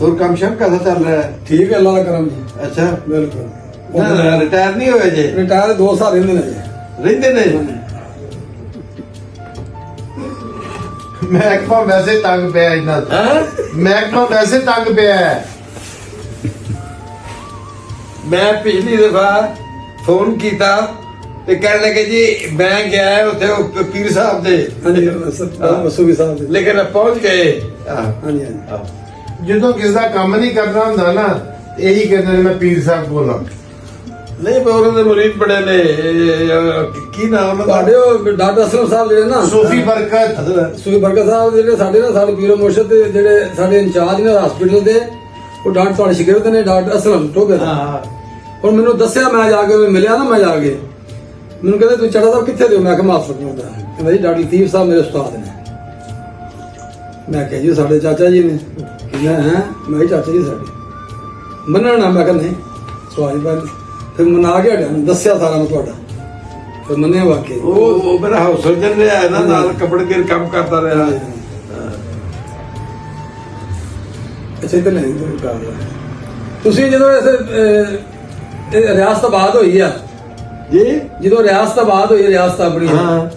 ਹੋਰ ਕੰਮ ਸ਼ਮ कैसा चल रहा है? ठीक है, अल्लाह का करम जी। अच्छा, बिल्कुल रिटायर नहीं होए जे? रिटायर 2 साल रहंदे ने जी। ਰਹਿੰਦੇ ਨੇ ਮਹਿਕਮਾ ਵੈਸੇ ਤੰਗ ਪਿਆ ਇਹਨਾਂ ਦਾ। ਮਹਿਕਮਾ ਵੈਸੇ ਤੰਗ ਪਿਆ ਹੈ। ਮੈਂ ਪਿਛਲੀ ਦਫਾ ਫੋਨ ਕੀਤਾ ਤੇ ਕਹਿਣ ਲੱਗੇ ਜੀ ਮੈਂ ਗਿਆ ਉੱਥੇ ਉਹ ਪੀਰ ਸਾਹਿਬ ਦੇ हाँ जी मसूबी साहब जी। ਲੇਕਿਨ ਪਹੁੰਚ ਗਏ। हाँ जी हाँ जी। ਜਦੋਂ ਕਿਸੇ ਦਾ ਕੰਮ ਨਹੀਂ ਕਰਨਾ ਹੁੰਦਾ ਨਾ ਇਹੀ ਕਹਿੰਦੇ ਨੇ ਮੈਂ ਪੀਰ ਸਾਹਿਬ ਕੋਲ ਨਹੀਂ ਪਰ ਉਹਨਾਂ ਦੇ ਮੁਰੀਦ ਬੜੇ ਨੇ ਕੀ ਨਾਮ ਉਹਨਾਂ ਤੁਹਾਡੇ ਦਾ? ਉਹ ਡਾਕਟਰ ਅਸਲਮ ਸਾਹਿਬ ਜਿਹੜੇ ਨਾ ਸੂਫੀ ਬਰਕਤ ਸੂਫੀ ਬਰਕਤ ਸਾਹਿਬ ਜਿਹੜੇ ਸਾਡੇ ਪੀਰੋ ਮੁਰਸ਼ਦ ਦੇ ਜਿਹੜੇ ਸਾਡੇ ਇੰਚਾਰਜ ਨੇ ਹਸਪੀਟਲ ਦੇ, ਉਹ ਡਾਕਟਰ ਤੁਹਾਡੇ ਸ਼ਾਗਿਰਦ ਨੇ, ਡਾਕਟਰ ਅਸਲਮ ਟੋਬੇ ਦਾ। ਹਾਂ ਹੁਣ ਮੈਨੂੰ ਦੱਸਿਆ, ਮੈਂ ਜਾ ਕੇ ਮਿਲਿਆ ਨਾ, ਮੈਂ ਜਾ ਕੇ ਮੈਨੂੰ ਕਹਿੰਦੇ ਤੂੰ ਚੜਾ ਸਾਹਿਬ ਕਿੱਥੇ ਦਿਓ? ਮੈਂ ਕਿਹਾ ਹਸਪੀਟਲ ਦਾ। ਕਹਿੰਦਾ ਜੀ ਡਾਕਟਰ ਲਤੀਫ ਸਾਹਿਬ ਮੇਰੇ ਉਸਤਾਦ ਨੇ। ਮੈਂ ਕਿਹਾ ਜੀ ਸਾਡੇ ਚਾਚਾ ਜੀ ਨੇ। ਕਹਿੰਦਾ ਹੈ? ਮੈਂ ਕਿਹਾ ਚਾਚਾ ਜੀ ਸਾਡੇ ਮੰਨਣਾ। ਮੈਂ ਕਿਹਾ ਨਹੀਂ ਸਵਾਲ ਬਾਤ। ਫਿਰ ਮਨਾ ਕੇ ਹਟਿਆ, ਦੱਸਿਆ ਸਾਰਾ ਮੈਂ ਤੁਹਾਡਾ, ਫਿਰ ਮੰਨਿਆ ਵਾਕਈ। ਉਹ ਮੇਰਾ ਹਾਊਸ ਸਰਜਨ ਰਿਹਾ ਇਹਨਾਂ ਨਾਲ ਕੱਪੜੇ ਦੇ ਕੰਮ ਕਰਦਾ ਰਿਹਾ। ਅੱਛਾ ਤੇ ਨਹੀਂ ਕਰ ਰਿਹਾ। ਤੁਸੀਂ ਜਦੋਂ ਇਸ ਰਿਆਸਤ ਆਬਾਦ ਹੋਈ ਆ ਜੀ ਜਦੋਂ ਰਿਆਸਤ ਆਬਾਦ ਹੋਈ, ਰਿਆਸਤ ਆਪਣੀ, ਹਾਂ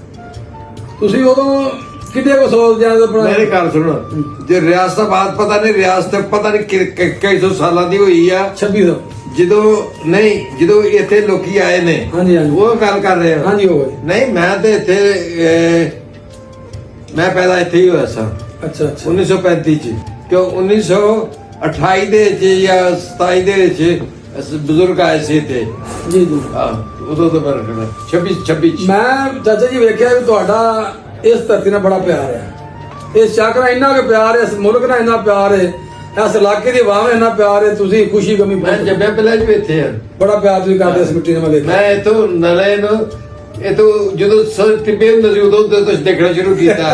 ਤੁਸੀਂ ਉਦੋਂ ਕਿੰਨੇ ਕੋ ਸੋਚ ਜਿਆਦਾ ਆਪਣਾ? ਮੇਰੇ ਘਰ ਸੁਣੋ, ਜੇ ਰਿਆਸਤਾਬਾਦ ਪਤਾ ਨਹੀਂ ਰਿਆਸਤ ਪਤਾ ਨਹੀਂ ਕਈ ਸੌ ਸਾਲਾਂ ਦੀ ਹੋਈ ਆ 2600। ਜਦੋਂ ਇੱਥੇ ਲੋਕੀ ਆਏ ਨੇ ਹਾਂਜੀ ਹਾਂਜੀ ਉਹ ਗੱਲ ਕਰ ਰਹੇ ਹੋ। ਹਾਂਜੀ ਹੋ ਗਏ। ਨਹੀਂ ਮੈਂ ਤੇ ਇੱਥੇ ਮੈਂ ਪੈਦਾ ਇੱਥੇ ਹੀ ਹੋਇਆ ਸਾਂ ਅੱਛਾ ਅੱਛਾ 1935 ਚ, ਕਿਉਂ 1928 ਦੇ ਵਿੱਚ ਜਾਂ 27 ਦੇ ਵਿੱਚ ਬਜ਼ੁਰਗ ਆਏ ਸੀ ਇੱਥੇ। ਜੀ ਜੀ। ਉਦੋਂ ਤੋਂ ਮੈਂ ਰੱਖਣਾ 26 ਚ। ਮੈਂ ਚਾਚਾ ਜੀ ਵੇਖਿਆ ਵੀ ਤੁਹਾਡਾ ਇਸ ਧਰਤੀ ਨਾਲ ਬੜਾ ਪਿਆਰ ਹੈ, ਇਸ ਚੱਕ ਨਾਲ ਇੰਨਾ ਕੁ ਪਿਆਰ ਹੈ, ਇਸ ਮੁਲਕ ਨਾਲ ਇੰਨਾ ਪਿਆਰ ਹੈ, ਇਸ ਇਲਾਕੇ ਦੀ ਆਵਾਮ ਨਾਲ ਇੰਨਾ ਪਿਆਰ ਹੈ। ਤੁਸੀਂ ਖੁਸ਼ੀ ਗਮੀ ਮੈਂ ਜੱਬੇ ਪਹਿਲਾਂ ਵੀ ਇੱਥੇ ਆ, ਬੜਾ ਪਿਆਰ ਤੁਸੀਂ ਕਰਦੇ ਇਸ ਮਿੱਟੀ ਨਾਲ। ਮੈਂ ਵੇਖਿਆ ਮੈਂ ਇਥੋਂ ਨਲੇ ਨੂੰ ਇਥੋਂ ਜਦੋਂ ਟਿੱਬੇ ਹੁੰਦੇ ਸੀ ਉਦੋਂ ਤੋਂ ਦੇਖਣਾ ਸ਼ੁਰੂ ਕੀਤਾ।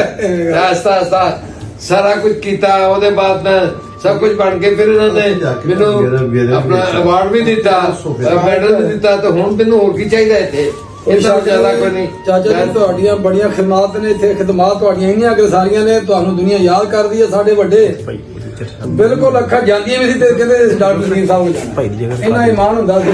ਆਸਤਾ ਸਾਰਾ ਕੁਝ ਕੀਤਾ। ਉਹਦੇ ਬਾਅਦ ਮੈਂ ਸਭ ਕੁਝ ਬਣ ਕੇ ਫਿਰ ਇਹਨਾਂ ਨੇ ਮੈਨੂੰ ਆਪਣਾ ਅਵਾਰਡ ਵੀ ਦਿੱਤਾ, ਮੈਡਲ ਵੀ ਦਿੱਤਾ। ਤੇ ਹੁਣ ਮੈਨੂੰ ਹੋਰ ਕੀ ਚਾਹੀਦਾ ਇੱਥੇ? ਇਸ ਤੋਂ ਜ਼ਿਆਦਾ ਕੋਈ ਨਹੀਂ। ਚਾਚਾ ਜੀ ਤੁਹਾਡੀਆਂ ਬੜੀਆਂ ਖਿਦਮਤਾਂ ਨੇ ਇੱਥੇ, ਖਿਦਮਤਾਂ ਤੁਹਾਡੀਆਂ ਇੰਨੀਆਂ ਕਿ ਸਾਰੀਆਂ ਨੇ, ਤੁਹਾਨੂੰ ਦੁਨੀਆ ਯਾਦ ਕਰਦੀ ਹੈ। ਸਾਡੇ ਵੱਡੇ ਬਿਲਕੁਲ ਅੱਖਾਂ ਜਾਂਦੀਆਂ ਵੀ ਸੀ ਤੇ ਕਹਿੰਦੇ ਡਾਕਟਰ ਲਤੀਫ ਸਾਹਿਬ ਨੂੰ ਇੰਨਾ ਇਮਾਨ ਹੁੰਦਾ ਸੀ।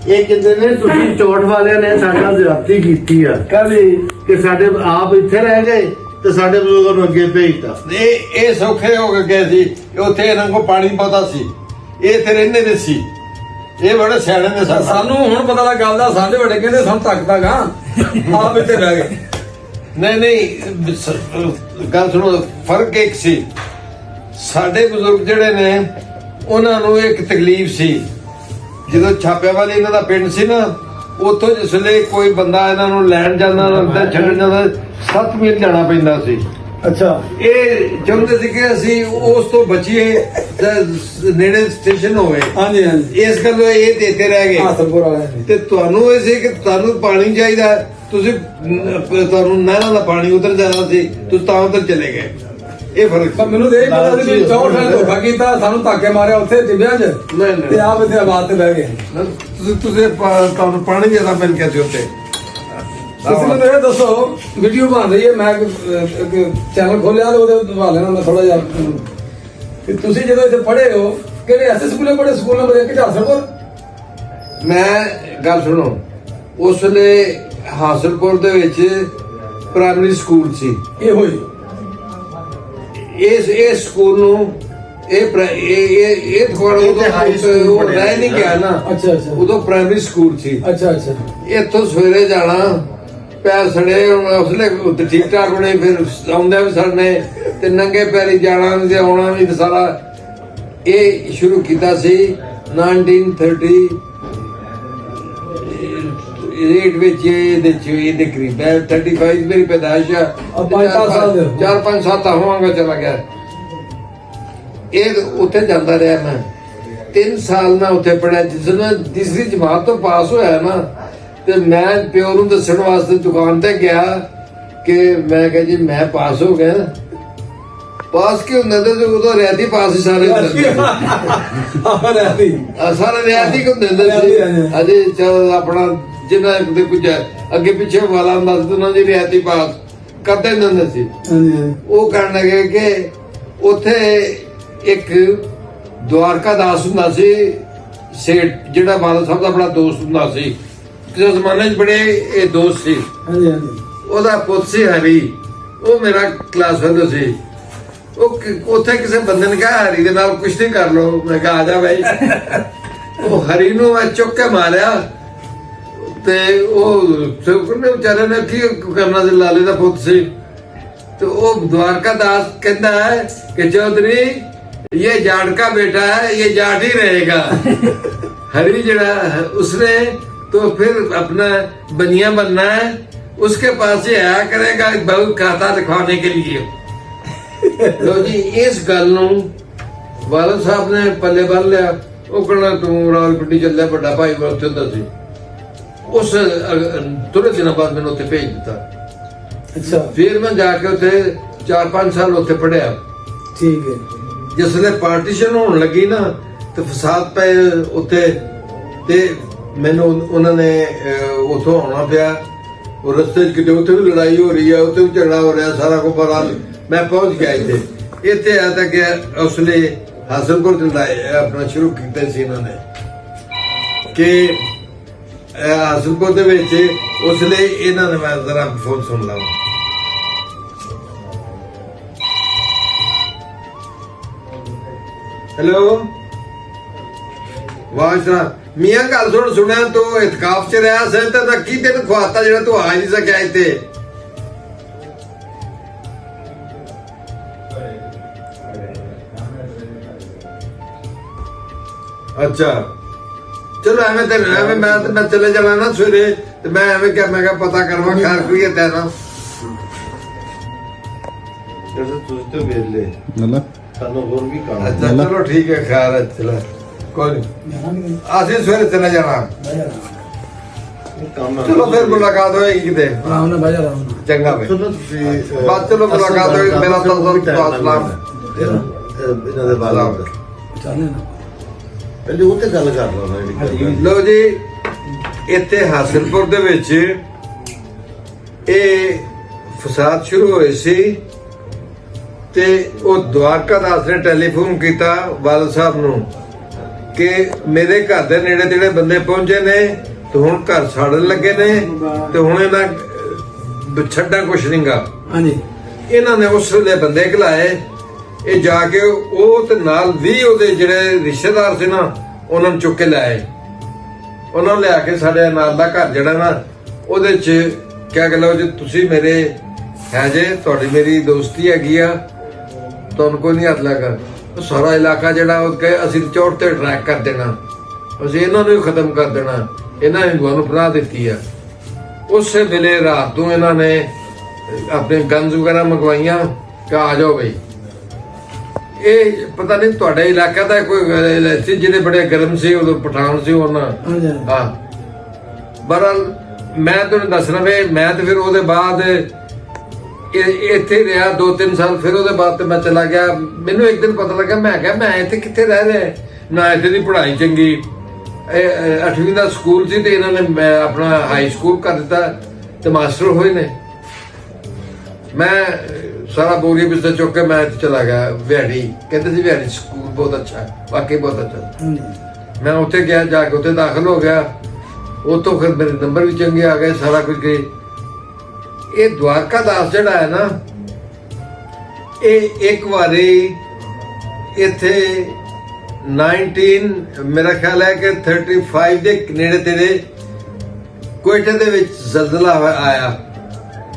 ਇਹ ਕਹਿੰਦੇ ਨੇ ਤੁਸੀਂ ਚੋਟ ਵਾਲਿਆਂ ਨੇ ਸਾਡਾ ਜ਼ਿਆਦਤੀ ਕੀਤੀ ਆ ਕਾਹਦੀ? ਕਿ ਸਾਡੇ ਆਪ ਇੱਥੇ ਰਹਿ ਗਏ ਤੇ ਸਾਡੇ ਬਜ਼ੁਰਗਾਂ ਨੂੰ ਅੱਗੇ ਭੇਜਤਾ। ਇਹ ਸੌਖੇ ਹੋ ਕੇ ਗਏ ਸੀ। ਉੱਥੇ ਇਹਨਾਂ ਕੋਲ ਪਾਣੀ ਬਹੁਤਾ ਸੀ, ਇਹ ਇੱਥੇ ਰਹਿੰਦੇ ਨਹੀਂ ਸੀ। ਇਹ ਬੜੇ ਸਿਆਣੇ ਨੇ। ਸਾਨੂੰ ਹੁਣ ਪਤਾ ਲੱਗ ਗੱਲ ਦਾ, ਸਾਡੇ ਵੱਡੇ ਕਹਿੰਦੇ ਸਾਨੂੰ ਧੱਕਦਾ ਗਾ, ਆਪ ਇੱਥੇ ਬਹਿ ਗਏ। ਨਹੀਂ ਗੱਲ ਸੁਣੋ, ਫਰਕ ਇੱਕ ਸੀ। ਸਾਡੇ ਬਜ਼ੁਰਗ ਜਿਹੜੇ ਨੇ ਉਹਨਾਂ ਨੂੰ ਇੱਕ ਤਕਲੀਫ ਸੀ। ਜਦੋਂ ਛਾਪਿਆਂ ਵਾਲੀ ਇਹਨਾਂ ਦਾ ਪਿੰਡ ਸੀ ਨਾ, ਉੱਥੋਂ ਜਿਸ ਵੇਲੇ ਕੋਈ ਬੰਦਾ ਇਹਨਾਂ ਨੂੰ ਲੈਣ ਜਾਂਦਾ, ਅੰਦਰ ਛੱਡਣ ਜਾਂਦਾ, 7 ਮੀਲ ਜਾਣਾ ਪੈਂਦਾ ਸੀ। ਅੱਛਾ। ਇਹ ਚਾਹੁੰਦੇ ਸੀ ਕਿ ਅਸੀਂ ਉਸ ਤੋਂ ਬਚੀਏ, ਨੇੜੇ ਸਟੇਸ਼ਨ ਹੋਵੇ। ਹਾਂਜੀ ਹਾਂਜੀ। ਇਸ ਗੱਲੋਂ ਇਹ ਦੇਤੇ ਰਹਿ ਗਏ। ਹਾਸਲਪੁਰ ਵਾਲਿਆਂ ਨੇ ਤੇ ਤੁਹਾਨੂੰ ਇਹ ਸੀ ਕਿ ਤੁਹਾਨੂੰ ਪਾਣੀ ਚਾਹੀਦਾ, ਤੁਸੀਂ ਤੁਹਾਨੂੰ ਨਹਿਰਾਂ ਦਾ ਪਾਣੀ ਉਧਰ ਜਾਣਾ ਸੀ, ਤੁਸੀਂ ਤਾਂ ਉਧਰ ਚਲੇ ਗਏ। ਇਹ ਫਰਕ ਪਰ ਮੈਨੂੰ ਤੇ ਇਹ ਪਤਾ ਸੀ ਵੀ 64 ਨੇ ਧੋਖਾ ਕੀਤਾ, ਸਾਨੂੰ ਧੱਕੇ ਮਾਰਿਆ ਉੱਥੇ ਟਿੱਬਿਆਂ 'ਚ, ਨਹੀਂ ਤੇ ਆਪ ਇੱਥੇ ਆਬਾਦ ਤੇ ਬਹਿ ਗਏ। ਤੁਸੀਂ ਤੁਹਾਨੂੰ ਪਾਣੀ ਜ਼ਿਆਦਾ ਮਿਲ ਗਿਆ ਸੀ ਉੱਥੇ। ਤੁਸੀਂ ਮੈਨੂੰ ਇਹ ਦੱਸੋ, ਵੀਡੀਓ ਬਣ ਰਹੀ ਹੈ, ਮੈਂ ਚੈਨਲ ਖੋਲਿਆ ਤੇ ਉਹਦੇ ਹਵਾਲੇ ਨਾਲ ਮੈਂ ਥੋੜਾ ਜਿਹਾ ਕਿ ਤੁਸੀਂ ਜਦੋਂ ਇੱਥੇ ਪੜ੍ਹੇ ਹੋ, ਕਿਹੜੇ ਐਸੇ ਸਕੂਲੇ ਪੜ੍ਹੇ? School number 1 ਹਾਸਲਪੁਰ। ਮੈਂ ਗੱਲ ਸੁਣੋ, ਉਸ ਵੇਲੇ ਹਾਸਲਪੁਰ ਦੇ ਵਿੱਚ ਪ੍ਰਾਇਮਰੀ ਸਕੂਲ ਸੀ। ਇਹ ਹੋਈ ਇਸ ਸਕੂਲ ਨੂੰ ਇਹ ਥੋੜਾ ਉਹ ਰਹਿ ਨਹੀਂ ਗਿਆ ਨਾ। ਅੱਛਾ ਅੱਛਾ। ਉਦੋਂ ਪ੍ਰਾਇਮਰੀ ਸਕੂਲ ਸੀ। ਅੱਛਾ ਅੱਛਾ। ਇੱਥੋਂ ਸਵੇਰੇ ਜਾਣਾ, ਪੈਰ ਸੜੇ ਉਸਲੇ ਉੱਤੇ ਠੀਕ ਠਾਕ ਹੋਣੇ, ਫਿਰ ਆਉਂਦੇ ਵੀ ਸੜਨੇ, ਤੇ ਨੰਗੇ ਪੈਰੀ ਜਾਣਾ ਤੇ ਆਉਣਾ ਵੀ ਸਾਰਾ। ਇਹ ਸ਼ੁਰੂ ਕੀਤਾ ਸੀ 1938 ਵਿੱਚ। ਇਹਦੇ ਕਰੀਬ 35 ਮੇਰੀ ਪੈਦਾਇਸ਼ ਆ। 4-5 ਸਾਲ ਹੋਵਾਂਗਾ ਚਲਾ ਗਿਆ। ਇਹ ਉੱਥੇ ਜਾਂਦਾ ਰਿਹਾ ਮੈਂ 3 ਸਾਲ ਮੈਂ ਉੱਥੇ ਪੜਿਆ। ਜਿਸ ਮੈਂ ਤੀਸਰੀ ਜਮਾਤ ਤੋਂ ਪਾਸ ਹੋਇਆ ਨਾ, ਤੇ ਮੈਂ ਪਿਓ ਨੂੰ ਦੱਸਣ ਵਾਸਤੇ ਦੁਕਾਨ ਤੇ ਗਿਆ ਕਿ ਮੈਂ ਕਿਹਾ ਜੀ ਮੈਂ ਪਾਸ ਹੋ ਗਿਆ। ਪਾਸ ਕਿਉਂ ਹੁੰਦਾ ਤੇ ਉਦੋਂ ਰਿਆਤੀ ਪਾਸ ਹੀ ਸਾਰੇ ਸਾਰੇ ਰਿਆਤੀ ਕਿਉਂ ਦਿੰਦੇ ਸੀ। ਅਜੇ ਚਲ ਆਪਣਾ ਜਿੰਨਾ ਦੇ ਕੁਝ ਅੱਗੇ ਪਿੱਛੇ ਵਾਲਾ ਹੁੰਦਾ ਸੀ ਉਹਨਾਂ ਦੀ ਰਿਆਤੀ ਪਾਸ ਕਰਦੇ ਹੁੰਦੇ ਸੀ। ਉਹ ਕਰਨ ਲੱਗੇ ਕਿ ਉੱਥੇ ਇੱਕ ਦਵਾਰਕਾ ਦਾਸ ਹੁੰਦਾ ਸੀ ਸੇਠ, ਜਿਹੜਾ ਬਾਦਲ ਸਾਹਿਬ ਦਾ ਬੜਾ ਦੋਸਤ ਹੁੰਦਾ ਸੀ, ਕਿਸੇ ਜ਼ਮਾਨੇ 'ਚ ਬੜੇ ਇਹ ਦੋਸਤ ਸੀ। ਹਾਂਜੀ ਹਾਂਜੀ ਉਹਦਾ ਪੁੱਤ ਸੀ ਹਰੀ, ਉਹ ਮੇਰਾ ਕਲਾਸ ਫੈਲੋ ਸੀ। ਉਹ ਉੱਥੇ ਕਿਸੇ ਬੰਦੇ ਨੇ ਕਿਹਾ ਹਰੀ ਦੇ ਨਾਲ ਕੁਸ਼ਤੀ ਕਰ ਲਓ। ਮੈਂ ਕਿਹਾ ਆ ਜਾ ਬਾਈ। ਉਹ ਹਰੀ ਨੂੰ ਮੈਂ ਚੁੱਕ ਕੇ ਮਾਰਿਆ ਤੇ ਉਹ ਸੁਖਨੇ ਵਿਚਾਰੇ ਨੇ ਕੀ ਕਰਨਾ ਸੀ, ਲਾਲੇ ਦਾ ਪੁੱਤ ਸੀ। ਤੇ ਉਹ द्वारका दास कहता है कि चौधरी ये जाट का बेटा है, ये जाट ही रहेगा। हरी जड़ा उसने तो फिर अपना बनिया बनना है, उसके पास ही आया करेगा बहुत खाता दिखाने के लिए। लो जी इस गल नूं वालद साहब ने पल्ले बन लिया। वो कहना तू रावलपिंडी चल जा, बड़ा भाई उत्थे हुंदा सी। उस थोड़े दिनों बाद मैंने उत्थे भेज दिता। अच्छा फिर मैं जाके उत्थे 4-5 साल उत्थे पढ़िया। ठीक है। जिसले पार्टीशन होने लगी ना तो फसाद पे उत्थे ते मैनू उन्होंने उथों आना पिया। और रस्ते च किते उत्थे भी लड़ाई हो रही है, उत्थे भी झगड़ा हो रहा, सारा कुछ पर मैं पहुंच गया इत्थे आया था कि उसले हासिलपुर अपना शुरू किया सी इन्होंने कि हासिलपुर दे विच उसले इन्होंने मैं जरा फोन सुन ला। हेलो वाशरा मियां गल सुनिया तू इतकाफ च रहा से ते की तेन खुआता जेड़ा तू आ नहीं सकिया इत्थे। अच्छा चलो एवं तेन एवं मैं चले जाना ना सवेरे ते मैं एवं क्या मैं पता करवा खैर कोई है तेरा तो वेले ਸਾਨੂੰ ਹੋਰ ਵੀ ਕੰਮ अच्छा चलो ठीक है खैर है चलो कोई नहीं आसिफ सवेरे चले जाना। ਕੰਮ चलो फिर मुलाकात होएगी किते आराम ना भाई आराम ना। चंगा भाई ਚਲੋ ਤੁਸੀਂ बात चलो मुलाकात होएगी। मेरा तो सलाम ਇਹਨਾਂ ਦੇ ਬਾਅਦ चलने ना ਪਹਿਲੇ ਉਹ ਤੇ ਗੱਲ ਕਰ ਲਓ ਨਾ ਜਿਹੜੀ ਗੱਲ ਲੋ ਜੀ ਇੱਥੇ ਹਾਸਿਲਪੁਰ ਦੇ ਵਿੱਚ ਇਹ ਫਸਾਦ ਸ਼ੁਰੂ ਹੋਏ ਸੀ ਤੇ ਉਹ द्वारका दास ਨੇ ਟੈਲੀਫੋਨ ਕੀਤਾ ਬਾਦਲ ਸਾਹਿਬ ਨੂੰ ਕਿ ਮੇਰੇ ਘਰ ਦੇ ਨੇੜੇ ਤੇੜੇ ਬੰਦੇ ਪਹੁੰਚੇ ਨੇ ਤੇ ਹੁਣ ਘਰ ਸਾੜਨ ਲੱਗੇ ਨੇ ਤੇ ਹੁਣ ਇਹਨਾਂ ਛੱਡਾ ਕੁਛ ਨਹੀਂਗਾ। ਹਾਂਜੀ ਇਹਨਾਂ ਨੇ ਉਸ ਵੇਲੇ ਬੰਦੇ ਘਲਾਏ। ਇਹ ਜਾ ਕੇ ਉਹ ਤੇ ਨਾਲ 20 ਉਹਦੇ ਜਿਹੜੇ ਰਿਸ਼ਤੇਦਾਰ ਸੀ ਨਾ ਉਹਨਾਂ ਨੂੰ ਚੁੱਕ ਕੇ ਲਾਏ। ਉਹਨਾਂ ਨੂੰ ਲਿਆ ਕੇ ਸਾਡੇ ਨਾਲ ਦਾ ਘਰ ਜਿਹੜਾ ਨਾ ਉਹਦੇ ਚ ਕਿਆ ਗੱਲ ਹੋ ਜੀ ਤੁਸੀਂ ਮੇਰੇ ਹੈ ਜੇ ਤੁਹਾਡੀ ਮੇਰੀ ਦੋਸਤੀ ਹੈਗੀ ਆ, ਤੁਹਾਨੂੰ ਕੋਈ ਨਹੀਂ ਹੱਥ ਲੱਗਾ। ਉਹ ਸਾਰਾ ਇਲਾਕਾ ਜਿਹੜਾ ਉਹ ਕਹੇ ਅਸੀਂ ਚੌੜ ਤੇ ਟਰੈਕ ਕਰ ਦੇਣਾ, ਅਸੀਂ ਇਹਨਾਂ ਨੂੰ ਹੀ ਖਤਮ ਕਰ ਦੇਣਾ, ਇਹਨਾਂ ਹਿੰਦੂਆਂ ਨੂੰ ਪਨਾਹ ਦਿੱਤੀ ਆ। ਉਸੇ ਵੇਲੇ ਰਾਤ ਤੋਂ ਇਹਨਾਂ ਨੇ ਆਪਣੇ ਗਨਜ਼ ਵਗੈਰਾ ਮੰਗਵਾਈਆਂ ਕਿ ਆ ਜਾਓ ਬਈ। ਇਹ ਪਤਾ ਨਹੀਂ ਤੁਹਾਡੇ ਇਲਾਕੇ ਦਾ ਕੋਈ ਸੀ ਜਿਹੜੇ ਬੜੇ ਗਰਮ ਸੀ ਉਦੋਂ ਪਠਾਨ ਸੀ ਉਹਨਾਂ। ਹਾਂਜੀ ਹਾਂ ਬਹਰਹਾਲ ਮੈਂ ਤੁਹਾਨੂੰ ਦੱਸਣਾ ਵੇ ਮੈਂ ਤੇ ਫਿਰ ਉਹਦੇ ਬਾਅਦ ਇੱਥੇ ਰਿਹਾ 2-3 ਸਾਲ। ਫਿਰ ਉਹਦੇ ਬਾਅਦ ਤੇ ਮੈਂ ਚਲਾ ਗਿਆ। ਮੈਨੂੰ ਇੱਕ ਦਿਨ ਪਤਾ ਲੱਗਾ, ਮੈਂ ਕਿਹਾ ਮੈਂ ਇੱਥੇ ਕਿੱਥੇ ਰਹਿ ਰਿਹਾ, ਨਾ ਇੱਥੇ ਦੀ ਪੜ੍ਹਾਈ ਚੰਗੀ। 8ਵੀਂ ਦਾ ਸਕੂਲ ਸੀ ਤੇ ਇਹਨਾਂ ਨੇ ਆਪਣਾ ਹਾਈ ਸਕੂਲ ਕਰ ਦਿੱਤਾ ਤੇ ਮਾਸਟਰ ਹੋਏ ਨੇ। ਮੈਂ ਸਾਰਾ ਬੋਰੀ ਬਿਸਤਰਾ ਚੁੱਕ ਕੇ ਮੈਂ ਇੱਥੇ ਚਲਾ ਗਿਆ ਵਿਹਾੜੀ। ਕਹਿੰਦੇ ਸੀ ਵਿਹਾੜੀ ਸਕੂਲ ਬਹੁਤ ਅੱਛਾ ਹੈ, ਵਾਕਈ ਬਹੁਤ ਅੱਛਾ। ਮੈਂ ਉੱਥੇ ਗਿਆ, ਜਾ ਕੇ ਉੱਥੇ ਦਾਖਲ ਹੋ ਗਿਆ। ਉੱਥੋਂ ਫਿਰ ਮੇਰੇ ਨੰਬਰ ਵੀ ਚੰਗੇ ਆ ਗਏ, ਸਾਰਾ ਕੁਝ ਗਏ। ਇਹ द्वारका दास ਜਿਹੜਾ ਹੈ ਨਾ ਇਹ ਇੱਕ ਵਾਰੀ ਇੱਥੇ 19 ਮੇਰਾ ਖਿਆਲ ਹੈ ਕਿ 35 ਦੇ ਨੇੜੇ ਤੇੜੇ ਕੋਇਟੇ ਦੇ ਵਿੱਚ ਜ਼ਲਜ਼ਲਾ ਆਇਆ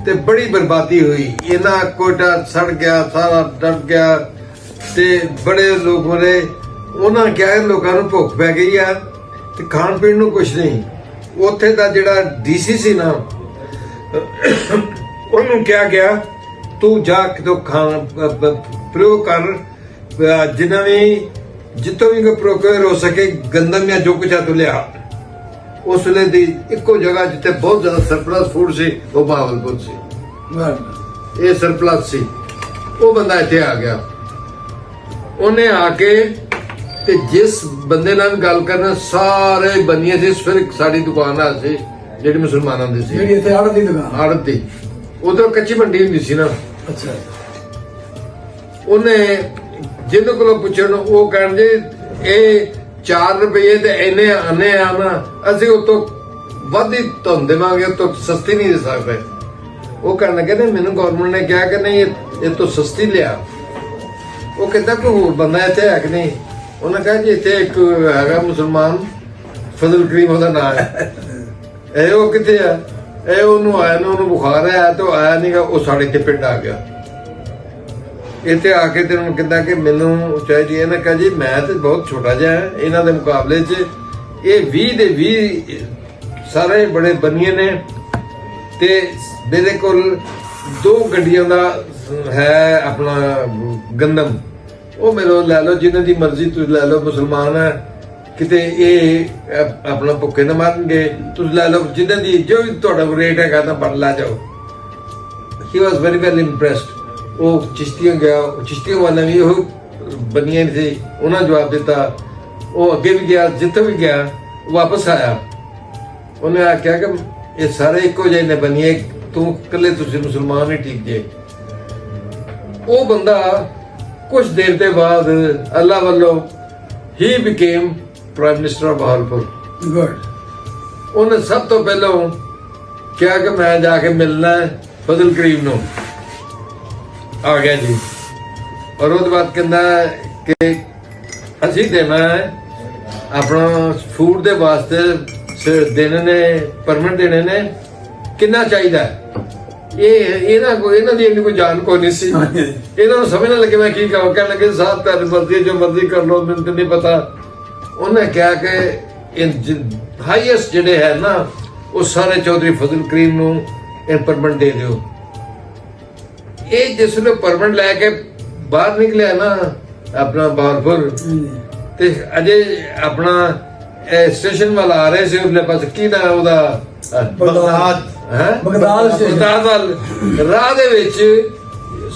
ਤੇ ਬੜੀ ਬਰਬਾਦੀ ਹੋਈ। ਇਹਨਾਂ ਕੋਇਟਾ ਸੜ ਗਿਆ, ਸਾਰਾ ਡਰ ਗਿਆ ਤੇ ਬੜੇ ਲੋਕ ਮਰੇ। ਉਹਨਾਂ ਕਿਹਾ ਲੋਕਾਂ ਨੂੰ ਭੁੱਖ ਪੈ ਗਈ ਆ ਤੇ ਖਾਣ ਪੀਣ ਨੂੰ ਕੁਝ ਨਹੀਂ। ਉੱਥੇ ਦਾ ਜਿਹੜਾ ਡੀਸੀ ਸੀ ਨਾ ਉਹਨੂੰ ਕਿਹਾ ਗਿਆ ਤੂੰ ਜਾ ਕਿਤੋਂ ਖਾਣ ਪ੍ਰਯੋਗ ਕਰ, ਜਿੰਨਾ ਵੀ ਜਿੱਥੋਂ ਵੀ ਪ੍ਰੋਕਿਓਰ ਹੋ ਸਕੇ ਗੰਦਮ ਜਾਂ ਜੋ ਕੁਛ ਆ ਤੂੰ ਲਿਆ। ਉਸ ਵੇਲੇ ਦੀ ਇੱਕੋ ਜਗ੍ਹਾ ਜਿੱਥੇ ਬਹੁਤ ਜ਼ਿਆਦਾ ਸਰਪਲਸ ਫੂਡ ਸੀ ਉਹ ਬਹਾਵਲਪੁਰ ਸੀ। ਇਹ ਸਰਪਲਸ ਸੀ। ਉਹ ਬੰਦਾ ਇੱਥੇ ਆ ਗਿਆ। ਉਹਨੇ ਆ ਕੇ ਤੇ ਜਿਸ ਬੰਦੇ ਨਾਲ ਗੱਲ ਕਰਨਾ ਸਾਰੇ ਬੰਨੀਆਂ ਸੀ। ਫਿਰ ਸਾਡੀ ਦੁਕਾਨ ਆ ਸੀ ਜਿਹੜੀ ਮੁਸਲਮਾਨਾਂ ਦੀ ਸੀ, ਜਿਹੜੀ ਇੱਥੇ ਆੜਤ ਦੀ ਦੁਕਾਨ। ਆੜਤ ਦੀ ਉਧਰ ਕੱਚੀ ਮੰਡੀ ਹੁੰਦੀ ਸੀ ਨਾ। ਅੱਛਾ ਉਹਨੇ ਜਿਹਦੇ ਕੋਲੋਂ ਪੁੱਛਣ ਉਹ ਕਹਿਣ ਜੀ ਇਹ 4 ਰੁਪਏ ਤੇ ਇੰਨੇ ਆਨੇ ਆ ਨਾ, ਅਸੀਂ ਉਤੋਂ ਵੱਧ ਹੀ ਤੁਹਾਨੂੰ ਦੇਵਾਂਗੇ, ਉਤੋਂ ਸਸਤੀ ਨਹੀਂ ਦੇ ਸਕਦੇ। ਉਹ ਕਹਿਣ ਲੱਗੇ ਨੇ ਮੈਨੂੰ ਗਵਰਨਮੈਂਟ ਨੇ ਕਿਹਾ ਕਿ ਨਹੀਂ ਇਹ ਤੋਂ ਸਸਤੀ ਲਿਆ। ਉਹ ਕਹਿੰਦਾ ਕੋਈ ਹੋਰ ਬੰਦਾ ਇੱਥੇ ਹੈ ਕਿ ਨਹੀਂ? ਉਹਨੇ ਕਿਹਾ ਜੀ ਇੱਥੇ ਇੱਕ ਹੈਗਾ ਮੁਸਲਮਾਨ ਫਜ਼ਲ ਕਰੀਮ ਉਹਦਾ ਨਾਂ ਹੈ। ਇਹ ਉਹ ਕਿੱਥੇ ਆ? ਇਹ ਉਹਨੂੰ ਆਇਆ ਨੂੰ, ਉਹਨੂੰ ਬੁਖਾਰ ਆਇਆ ਤੇ ਉਹ ਆਇਆ ਨਹੀਂਗਾ, ਉਹ ਸਾਡੇ ਤੇ ਪਿੰਡ ਆ ਗਿਆ। ਇੱਥੇ ਆ ਕੇ ਤੈਨੂੰ ਕਹਿੰਦਾ ਕਿ ਮੈਨੂੰ ਚਾਹੀਦੀ। ਇਹਨੇ ਕਿਹਾ ਜੀ ਮੈਂ ਤੇ ਬਹੁਤ ਛੋਟਾ ਜਿਹਾ ਇਹਨਾਂ ਦੇ ਮੁਕਾਬਲੇ 'ਚ, ਇਹ 20 ਦੇ 20 ਸਾਰੇ ਬੜੇ ਬਨੀਏ ਨੇ ਤੇ ਮੇਰੇ ਕੋਲ 2 ਗੱਡੀਆਂ ਦਾ ਹੈ ਆਪਣਾ ਗੰਦਮ, ਉਹ ਮੇਰੇ ਲੈ ਲਓ ਜਿੰਨਾਂ ਦੀ ਮਰਜ਼ੀ ਤੁਸੀਂ ਲੈ ਲਓ। ਮੁਸਲਮਾਨ ਹੈ ਕਿਤੇ ਇਹ ਆਪਣਾ ਭੁੱਖੇ ਨਾ ਮਾਰਨਗੇ, ਤੁਸੀਂ ਲੈ ਲਓ ਜਿੰਨਾਂ ਦੀ ਜੋ ਵੀ ਤੁਹਾਡਾ ਰੇਟ ਹੈਗਾ ਤਾਂ ਬਣ ਲਾ ਜਾਓ। ਹੀ ਵਾਸ ਵੈਰੀ ਵੈਲ ਇੰਪ੍ਰੈਸਡ। ਉਹ ਚਿਸ਼ਤੀਆਂ ਗਿਆ, ਚਿਸ਼ਤੀਆਂ ਵਾਲਾ ਵੀ ਉਹ ਬਨੀਆਂ ਸੀ, ਉਹਨਾਂ ਜਵਾਬ ਦਿੱਤਾ। ਉਹ ਅੱਗੇ ਵੀ ਗਿਆ, ਜਿੱਥੇ ਵੀ ਗਿਆ ਵਾਪਸ ਆਇਆ। ਉਹਨੇ ਆਖਿਆ ਕਿ ਇਹ ਸਾਰੇ ਇੱਕੋ ਜਿਹੇ ਨੇ ਬਨੀਏ, ਤੂੰ ਇਕੱਲੇ ਤੁਸੀਂ ਮੁਸਲਮਾਨ ਹੀ ਠੀਕ ਜੇ। ਉਹ ਬੰਦਾ ਕੁਝ ਦੇਰ ਦੇ ਬਾਅਦ ਅੱਲਾਹ ਵੱਲੋਂ he became prime minister of Bahawalpur. Good. ਉਹਨੇ ਸਭ ਤੋਂ ਪਹਿਲਾਂ ਕਿਹਾ ਕਿ ਮੈਂ ਜਾ ਕੇ ਮਿਲਣਾ ਹੈ ਫਜ਼ਲ ਕਰੀਮ ਨੂੰ। ਆ ਗਿਆ ਜੀ। ਔਰ ਉਹਦੇ ਬਾਅਦ ਕਹਿੰਦਾ ਕਿ ਅਸੀਂ ਦੇਣਾ ਹੈ ਆਪਣਾ ਫੂਡ ਦੇ ਵਾਸਤੇ ਦੇਣੇ ਨੇ, ਪਰਮਿਟ ਦੇਣੇ ਨੇ, ਕਿੰਨਾ ਚਾਹੀਦਾ। ਇਹਨਾਂ ਦੀ ਇੰਨੀ ਕੋਈ ਜਾਣ ਕੋਈ ਨਹੀਂ ਸੀ। ਇਹਨਾਂ ਨੂੰ ਸਮਝ ਨਾ ਲੱਗੇ ਮੈਂ ਕੀ ਕਹਾਂ। ਕਹਿਣ ਲੱਗੇ ਸਾਹਿਬ ਤੁਹਾਡੀ ਮਰਜ਼ੀ, ਜੋ ਮਰਜ਼ੀ ਕਰ ਲਓ, ਮੈਨੂੰ ਤਾਂ ਨਹੀਂ ਪਤਾ। ਉਹਨੇ ਕਿਹਾ ਕਿ ਹਾਈਐਸਟ ਜਿਹੜੇ ਹੈ ਨਾ ਉਹ ਸਾਰੇ ਚੌਧਰੀ ਫਜ਼ਲ ਕਰੀਮ ਨੂੰ ਇਹ ਪਰਮਿਟ ਦੇ ਦਿਓ। ਇਹ ਜਿਸ ਨੂੰ ਪਰਮਿਟ ਲੈ ਕੇ ਬਾਹਰ ਨਿਕਲਿਆ ਨਾ ਆਪਣਾ ਬਹਾਵਲਪੁਰ, ਤੇ ਅਜੇ ਆਪਣਾ ਸਟੇਸ਼ਨ ਵਾਲਾ ਆ ਰਹੇ ਸੀ ਉਹਦੇ ਪਾਸ, ਕੀ ਨਾ ਉਹਦਾ ਬਗਦਾਦ ਵੱਲ। ਰਾਹ ਦੇ ਵਿੱਚ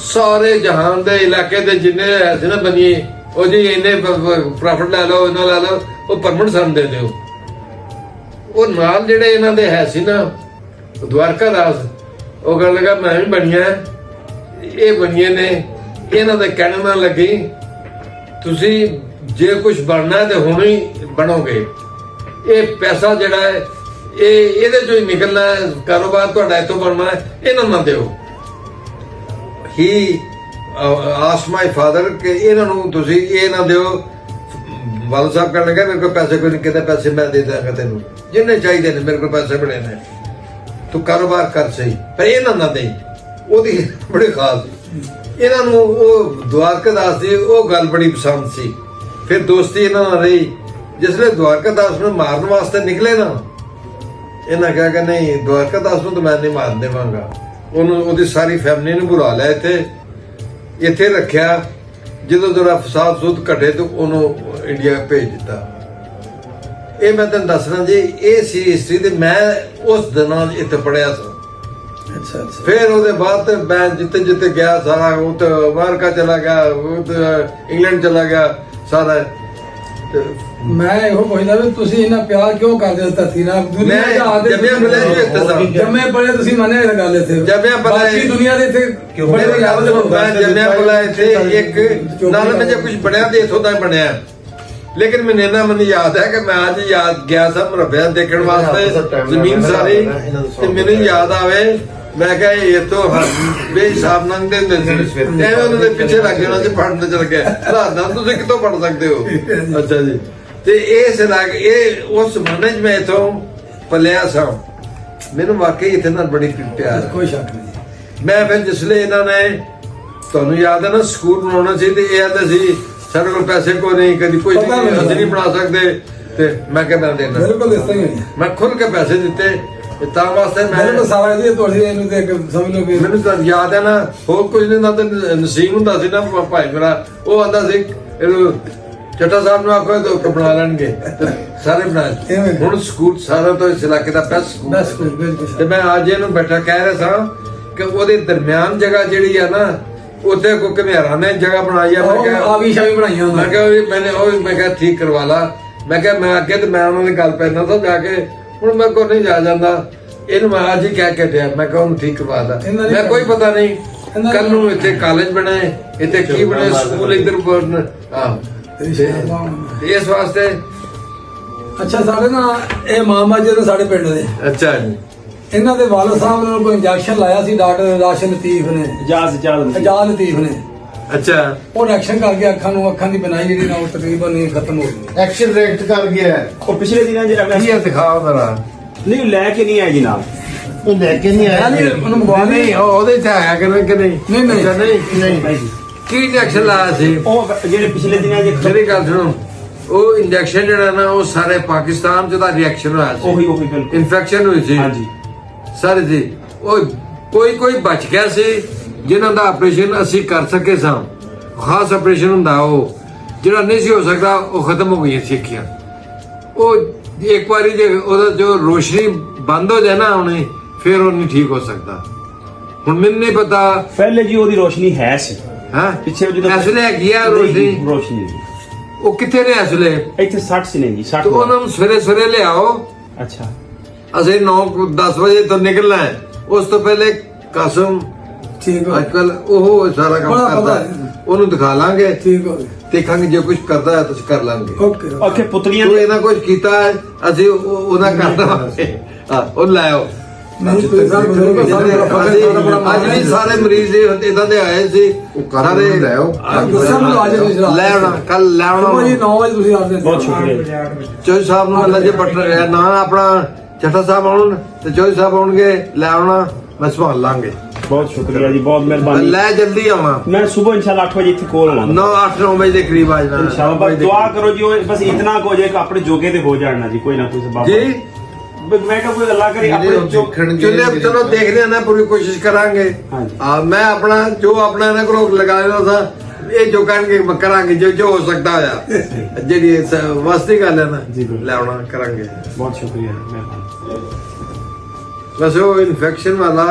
ਸਾਰੇ ਜਹਾਨ ਦੇ ਇਲਾਕੇ ਦੇ ਜਿੰਨੇ ਸੀ ਨਾ ਬਨੀਏ, ਉਹ ਜੀ ਇੰਨੇ ਪ੍ਰੋਫਿਟ ਲੈ ਲਓ, ਇਹਨਾਂ ਲੈ ਲਓ, ਉਹ ਪਰਮਿਟ ਸਾਨੂੰ ਦੇ ਦਿਓ। ਉਹ ਨਾਲ ਜਿਹੜੇ ਇਹਨਾਂ ਦੇ ਹੈ ਸੀ ਨਾ ਦਵਾਰਕਾ ਦਾਸ, ਉਹ ਕਹਿਣ ਲੱਗਾ ਮੈਂ ਵੀ ਬਣੀਆਂ, ਇਹ ਬਣੀਏ ਨੇ, ਇਹਨਾਂ ਦੇ ਕਹਿਣ ਨਾਲ ਲੱਗੀ ਤੁਸੀਂ ਜੇ ਕੁਝ ਬਣਨਾ ਹੈ ਤੇ ਹੁਣ ਹੀ ਬਣੋਗੇ। ਇਹ ਪੈਸਾ ਜਿਹੜਾ ਹੈ ਇਹਦੇ ਚੋਂ ਹੀ ਨਿਕਲਣਾ ਹੈ, ਕਾਰੋਬਾਰ ਤੁਹਾਡਾ ਇੱਥੋਂ ਬਣਨਾ ਹੈ, ਇਹਨਾਂ ਨਾ ਦਿਓ। ਹੀ ਆਸਕ ਮਾਈ ਫਾਦਰ ਕਿ ਇਹਨਾਂ ਨੂੰ ਤੁਸੀਂ ਇਹ ਨਾ ਦਿਓ। ਵਾਲ ਸਾਹਿਬ ਕਹਿਣ ਲੱਗਾ ਮੇਰੇ ਕੋਲ ਪੈਸੇ ਕੋਈ ਨਹੀਂ, ਕਹਿੰਦਾ ਪੈਸੇ ਮੈਂ ਦੇ ਦਾਂਗਾ ਤੈਨੂੰ ਜਿੰਨੇ ਚਾਹੀਦੇ ਨੇ, ਮੇਰੇ ਕੋਲ ਪੈਸੇ ਬੜੇ ਨੇ, ਤੂੰ ਕਾਰੋਬਾਰ ਕਰ ਸਹੀ, ਪਰ ਇਹਨਾਂ ਨਾ ਦੇ। ਉਹਦੀ ਬੜੀ ਖਾਸ ਇਹਨਾਂ ਨੂੰ ਉਹ ਦਵਾਰਕਾ ਦਾਸ ਦੀ ਉਹ ਗੱਲ ਬੜੀ ਪਸੰਦ ਸੀ। ਫਿਰ ਦੋਸਤੀ ਇਹਨਾਂ ਨਾਲ ਰਹੀ। ਜਿਸਲੇ ਦਵਾਰਕਾ ਦਾਸ ਨੂੰ ਮਾਰਨ ਵਾਸਤੇ ਨਿਕਲੇ ਨਾ, ਇਹਨਾਂ ਕਿਹਾ ਕਿ ਨਹੀਂ ਦਵਾਰਕਾ ਦਾਸ ਨੂੰ ਤਾਂ ਮੈਂ ਨਹੀਂ ਮਾਰਨ ਦੇਵਾਂਗਾ। ਉਹਨੂੰ ਉਹਦੀ ਸਾਰੀ ਫੈਮਿਲੀ ਨੂੰ ਬੁਲਾ ਲਿਆ, ਇੱਥੇ ਰੱਖਿਆ। ਜਦੋਂ ਜਰਾ ਫਸਾਦ ਸੁਦ ਘਟੇ ਤੇ ਉਹਨੂੰ ਇੰਡੀਆ ਭੇਜ ਦਿੱਤਾ। ਇਹ ਮੈਂ ਤੁਹਾਨੂੰ ਦੱਸਣਾ ਜੀ, ਇਹ ਸੀ ਹਿਸਟਰੀ ਤੇ ਮੈਂ ਉਸ ਦਿਨਾਂ ਇੱਥੇ ਪੜਿਆ ਸੀ। ਅੱਛਾ। ਫਿਰ ਉਹਦੇ ਬਾਅਦ ਮੈਂ ਜਿੱਥੇ ਗਿਆ ਸਾਰਾ, ਉਹ ਤਾਂ ਅਮਰੀਕਾ ਚਲਾ ਗਿਆ, ਉਹ ਇੰਗਲੈਂਡ ਚਲਾ ਗਿਆ ਸਾਰਾ। ਮੈਂ ਇਹੋ ਪੁੱਛਦਾ ਵੀ ਤੁਸੀਂ ਇੰਨਾ ਪਿਆਰ ਕਿਉਂ ਕਰਦੇ ਹੋ ਧਰਤੀ ਨਾਲ? ਜੰਮੇ ਪਲੇ ਤੁਸੀਂ ਮੰਨਿਆ ਇਹ ਗੱਲ ਇੱਥੇ, ਬਾਕੀ ਦੁਨੀਆ ਦੇ ਇੱਥੇ ਬੜੇ ਲੈਵਲ ਤੇ ਜੰਮਿਆ ਪਲਾ ਇੱਥੇ ਇੱਕ ਨਾਲ ਮੈਂ ਜੇ ਕੁਝ ਬਣਿਆ ਤੇ ਇੱਥੋਂ ਦਾ ਬਣਿਆ। ਲੇਕਿਨ ਮੈਨੂੰ ਯਾਦ ਹੈ ਕਿ ਮੈਂ ਅੱਜ ਯਾਦ ਗਿਆ ਸਾਂ ਮੁਰੱਬਿਆਂ ਦੇਖਣ ਵਾਸਤੇ ਜ਼ਮੀਨ ਸਾਰੀ, ਤੇ ਮੈਨੂੰ ਯਾਦ ਆਵੇ ਮੈਂ ਕਿਹਾ ਇਹ ਤੋਂ ਬੇਹਿਸਾਬ ਨੰਗਦੇ ਹੁੰਦੇ ਸੀ, ਐਵੇਂ ਉਹਨਾਂ ਦੇ ਪਿੱਛੇ ਲੱਗ ਜਾਣਾ ਤੇ ਪੜਨ ਚਲ ਗਿਆ। ਰਾਤ ਤੁਸੀਂ ਕਿੱਥੋਂ ਪੜ ਸਕਦੇ ਹੋ? ਅੱਛਾ ਜੀ। ਤੇ ਇਹ ਉਸ ਜ਼ਮਾਨੇ 'ਚ ਮੈਂ ਇੱਥੋਂ ਪਲਿਆ ਸਾਂ। ਮੈਨੂੰ ਵਾਕਈ ਇੱਥੇ ਨਾਲ ਬੜੀ ਪਿਆਰ, ਕੋਈ ਸ਼ੱਕ ਨਹੀਂ। ਮੈਂ ਫਿਰ ਜਿਸਲੇ ਇਹਨਾਂ ਨੇ ਤੁਹਾਨੂੰ ਯਾਦ ਹੈ ਨਾ ਸਕੂਲ ਬਣਾਉਣਾ ਸੀ, ਤੇ ਇਹ ਆਂਦੇ ਸੀ ਸਾਡੇ ਕੋਲ ਪੈਸੇ ਕੋਈ ਨਹੀਂ, ਕਦੀ ਕੋਈ ਅਸੀਂ ਨਹੀਂ ਬਣਾ ਸਕਦੇ, ਤੇ ਮੈਂ ਕਿਹਾ ਮੈਂ ਦੇਣਾ। ਬਿਲਕੁਲ ਇਸ ਤਰ੍ਹਾਂ ਹੀ ਮੈਂ ਖੁੱਲ ਕੇ ਪੈਸੇ ਦਿੱਤੇ ਤਾਂ ਵਾਸਤੇ। ਮੈਂ ਸਾਰਾ ਇਹਦੀ ਤੁਹਾਡੀ ਇਹਨੂੰ ਤੇ ਸਮਝ ਲਓ ਵੀ ਮੈਨੂੰ ਤਾਂ ਯਾਦ ਹੈ ਨਾ, ਹੋਰ ਕੁਝ ਨਹੀਂ ਨਾ, ਤਾਂ ਨਸੀਮ ਹੁੰਦਾ ਸੀ ਨਾ ਭਾਈ ਮੇਰਾ, ਉਹ ਆਂਦਾ ਸੀ ਇਹਨੂੰ ਚੱਟਾ ਸਾਹਿਬ ਨੂੰ ਆਖੋ ਤਾਂ ਬਣਾ ਲੈਣਗੇ, ਸਾਰੇ ਬਣਾਏ। ਹੁਣ ਸਕੂਲ ਸਾਰਾ ਤੋਂ ਇਸ ਇਲਾਕੇ ਦਾ ਬੈਸਟ ਸਕੂਲ। ਤੇ ਮੈਂ ਅੱਜ ਇਹਨੂੰ ਬੈਠਾ ਕਹਿ ਰਿਹਾ ਸਾਂ ਕਿ ਉਹਦੇ ਦਰਮਿਆਨ ਜਗ੍ਹਾ ਜਿਹੜੀ ਆ ਨਾ, ਉੱਥੇ ਕੋਈ ਘਮਿਆਰਾਂ ਨੇ ਜਗ੍ਹਾ ਬਣਾਈ ਆ। ਮੈਂ ਕਿਹਾ ਵੀ ਬਣਾਈਆਂ, ਮੈਂ ਕਿਹਾ ਮੈਂ ਕਿਹਾ ਠੀਕ ਕਰਵਾ ਲਾ। ਮੈਂ ਕਿਹਾ ਮੈਂ ਅੱਗੇ ਤੇ ਮੈਂ ਉਹਨਾਂ ਦੀ ਗੱਲ ਪੈਣਾ ਤਾਂ ਜਾ ਕੇ, ਹੁਣ ਮੇਰੇ ਕੋਲ ਨਹੀਂ ਜਾ ਜਾਂਦਾ। ਇਹਨੂੰ ਮੈਂ ਅੱਜ ਹੀ ਕਹਿ ਕੇ ਦਿਆ, ਮੈਂ ਕਿਹਾ ਉਹਨੂੰ ਠੀਕ ਕਰਵਾ ਲਾ। ਮੈਂ ਕੋਈ ਪਤਾ ਨਹੀਂ ਕੱਲ ਨੂੰ ਇੱਥੇ ਕਾਲਜ ਬਣੇ, ਇੱਥੇ ਕੀ ਬਣੇ, ਸਕੂਲ ਇੱਧਰ ਬਣ। ਹਾਂ ਤੇ ਇਸ ਵਾਸਤੇ ਅੱਛਾ ਸਾਡੇ ਨਾ ਇਹ ਮਾਮਾ ਜੀ ਨੇ ਸਾਡੇ ਪਿੰਡ ਦੇ, ਅੱਛਾ ਜੀ, ਇਹਨਾਂ ਦੇ ਵਾਲਦ ਸਾਹਿਬ ਨੇ ਕੋਈ ਇੰਜੈਕਸ਼ਨ ਲਾਇਆ ਸੀ ਡਾਕਟਰ ਰਾਸ਼ਨ ਲਤੀਫ ਨੇ, ਇਜਾਜ਼ ਲਤੀਫ ਨੇ। ਅੱਛਾ ਉਹ ਰਿਐਕਸ਼ਨ ਕਰ ਗਿਆ ਅੱਖਾਂ ਨੂੰ, ਅੱਖਾਂ ਦੀ ਬਿਨਾਈ ਜਿਹੜੀ ਨਾ ਉਹ ਤਕਰੀਬਨ ਹੀ ਖਤਮ ਹੋ ਗਈ। ਐਕਸ਼ਨ ਰਿਐਕਟ ਕਰ ਗਿਆ ਹੈ। ਉਹ ਪਿਛਲੇ ਦਿਨਾਂ ਚ ਕੀ ਦਿਖਾਓ ਜ਼ਰਾ। ਨਹੀਂ ਲੈ ਕੇ ਨਹੀਂ ਆਏ ਜਨਾਬ। ਉਹ ਲੈ ਕੇ ਨਹੀਂ ਆਇਆ ਨਹੀਂ ਉਹਨੂੰ ਮੰਗਵਾ ਨਹੀਂ ਨਹੀਂ ਉਹਦੇ ਚ ਆਇਆ ਕਿ ਨਹੀਂ? ਨਹੀਂ, ਨਹੀਂ। ਅੱਛਾ, ਨਹੀਂ ਨਹੀਂ ਕੀ ਇੰਜੈਕਸ਼ਨ ਲਾਇਆ ਸੀ? ਉਹ ਜਿਹੜੇ ਪਿਛਲੇ ਦਿਨਾਂ ਚ ਮੇਰੀ ਗੱਲ ਸੁਣੋ, ਉਹ ਇੰਜੈਕਸ਼ਨ ਜਿਹੜਾ ਨਾ ਉਹ ਸਾਰੇ ਪਾਕਿਸਤਾਨ ਚ ਦਾ ਰਿਐਕਸ਼ਨ ਹੋਇਆ ਸੀ, ਉਹੀ ਬਿਲਕੁਲ ਇਨਫੈਕਸ਼ਨ ਹੋਈ ਸੀ ਹਾਂਜੀ। ਸਾਰੇ ਜੀ। ਉਹ ਕੋਈ ਬਚ ਗਿਆ ਸੀ ਜਿਨ੍ਹਾਂ ਦਾ ਆਪਰੇਸ਼ਨ ਅਸੀਂ ਕਰ ਸਕੇ ਸਾਂ। ਖਾਸ ਆਪਰੇਸ਼ਨ ਹੁੰਦਾ, ਉਹ ਜਿਹੜਾ ਨਹੀਂ ਸੀ ਹੋ ਸਕਦਾ ਉਹ ਖਤਮ ਹੋ ਗਈਆਂ ਸੀ ਅੱਖੀਆਂ। ਉਹ ਇੱਕ ਵਾਰੀ ਜੇ ਉਹਦਾ ਜੋ ਰੋਸ਼ਨੀ ਬੰਦ ਹੋ ਜਾਏ ਨਾ ਉਹਨੇ, ਫਿਰ ਉਹ ਨਹੀਂ ਠੀਕ ਹੋ ਸਕਦਾ। ਹੁਣ ਮੈਨੂੰ ਨਹੀਂ ਪਤਾ ਪਹਿਲੇ ਜੀ ਉਹਦੀ ਰੋਸ਼ਨੀ ਹੈ ਸੀ, ਹਾਂ ਪਿੱਛੇ ਜਦੋਂ ਐਸਲੇ ਹੈਗੀ ਆ ਰੋਸ਼ਨੀ, ਜੀ ਉਹ ਕਿੱਥੇ ਨੇ ਐਸਲੇ? ਇੱਥੇ 60 ਸੀ ਨਹੀਂ ਜੀ 60। ਤੇ ਉਹਨਾਂ ਨੂੰ ਸਵੇਰੇ ਸਵੇਰੇ ਲਿਆਓ। ਅੱਛਾ ਅਸੀਂ 9-10 ਵਜੇ ਤੋਂ ਨਿਕਲਣਾ ਹੈ, ਉਸ ਤੋਂ ਪਹਿਲੇ ਕਸਮ ਠੀਕ ਹੋ ਅੱਜਕੱਲ ਉਹ ਸਾਰਾ ਕੰਮ ਬੜਾ ਕਰਦਾ ਪਤਾ ਹੈ। ਹੈ। ਉਹਨੂੰ ਦਿਖਾ ਲਾਂਗੇ, ਠੀਕ ਹੋ ਦੇਖਾਂਗੇ ਜੇ ਕੁਝ ਕਰਦਾ ਹੈ ਤੁਸੀਂ ਕਰ ਲਾਂਗੇ। ਓਕੇ ਓਕੇ ਪੁਤਲੀਆਂ ਤੂੰ ਇਹਨਾਂ ਕੁਝ ਕੀਤਾ ਹੈ, ਅਸੀਂ ਉਹਦਾ ਕਰਦਾ ਹਾਂ, ਉਹ ਲਾਓ। ਨਹੀਂ ਕੋਈ ਸਾਹਿਬ ਬਜ਼ੁਰਗ ਸਾਹਿਬ ਦਾ ਫਕਰ ਸਾਡਾ ਬੜਾ ਅੱਜ ਵੀ ਸਾਰੇ ਮਰੀਜ਼ ਇਦਾਂ ਦੇ ਆਏ ਸੀ, ਸਾਰੇ ਲੈ ਆਓ। ਗੁੱਸਾ ਨੂੰ ਆ ਜਾਵੇ ਜਰਾ ਲੈ ਆਉਣਾ, ਕੱਲ ਲੈ ਸੁਬਾਹ ਜੀ ਆਉਣਾ। 9 ਵਜੇ ਤੁਸੀਂ ਆਉਂਦੇ ਬਹੁਤ ਸ਼ੁਕਰੀਆ ਜੀ। ਚੌਧਰੀ ਸਾਹਿਬ ਨੂੰ ਅੱਲਾ ਜੇ ਪਟਰ ਰਿਹਾ ਨਾ, ਆਪਣਾ ਚੱਠਾ ਸਾਹਿਬ ਆਉਣ ਤੇ ਚੌਧਰੀ ਸਾਹਿਬ ਆਉਣਗੇ, ਲੈ ਆਉਣਾ, ਮੈਂ ਸੰਭਾਲ ਲਾਂਗੇ। ਬਹੁਤ ਸ਼ੁਕਰੀਆ ਜੀ, ਬਹੁਤ ਮਿਹਰਬਾਨੀ। ਲੈ ਜਲਦੀ ਆਉਣਾ, मैं सुबह इंशाल्लाह 8 बजे ਇੱਥੇ ਕੋਲ ਆਵਾਂਗਾ 9-8 ਵਜੇ ਦੇ ਕਰੀਬ ਆ ਜਾਣਾ इंशाल्लाह। बस दुआ करो जी, बस इतना को हो जाए कि अपने जोगे ते हो जाना जी, कोई ना कोई सबब जी। मैं कहा कोई अल्लाह करे अपने जो ਚਲੋ ਦੇਖਦੇ ਹਾਂ ਨਾ, ਪੂਰੀ ਕੋਸ਼ਿਸ਼ ਕਰਾਂਗੇ। ਹਾਂਜੀ। ਮੈਂ ਆਪਣਾ ਜੋ ਆਪਣਾ ਇਹਨਾਂ ਕੋਲ ਲਗਾਇਆ था, ਇਹ ਜੋ ਕਹਿਣਗੇ ਕਰਾਂਗੇ, ਜੋ ਹੋ ਸਕਦਾ ਹੋਇਆ। ਜਿਹੜੀ ਵਸਤੀ ਗੱਲ ਹੈ ਨਾ, ਜੀ ਬਿਲਕੁਲ। ਲੈ ਆਉਣਾ ਕਰਾਂਗੇ। बहुत शुक्रिया मेहरबानी। ਬਸ ਉਹ ਇਨਫੈਕਸ਼ਨ ਵਾਲਾ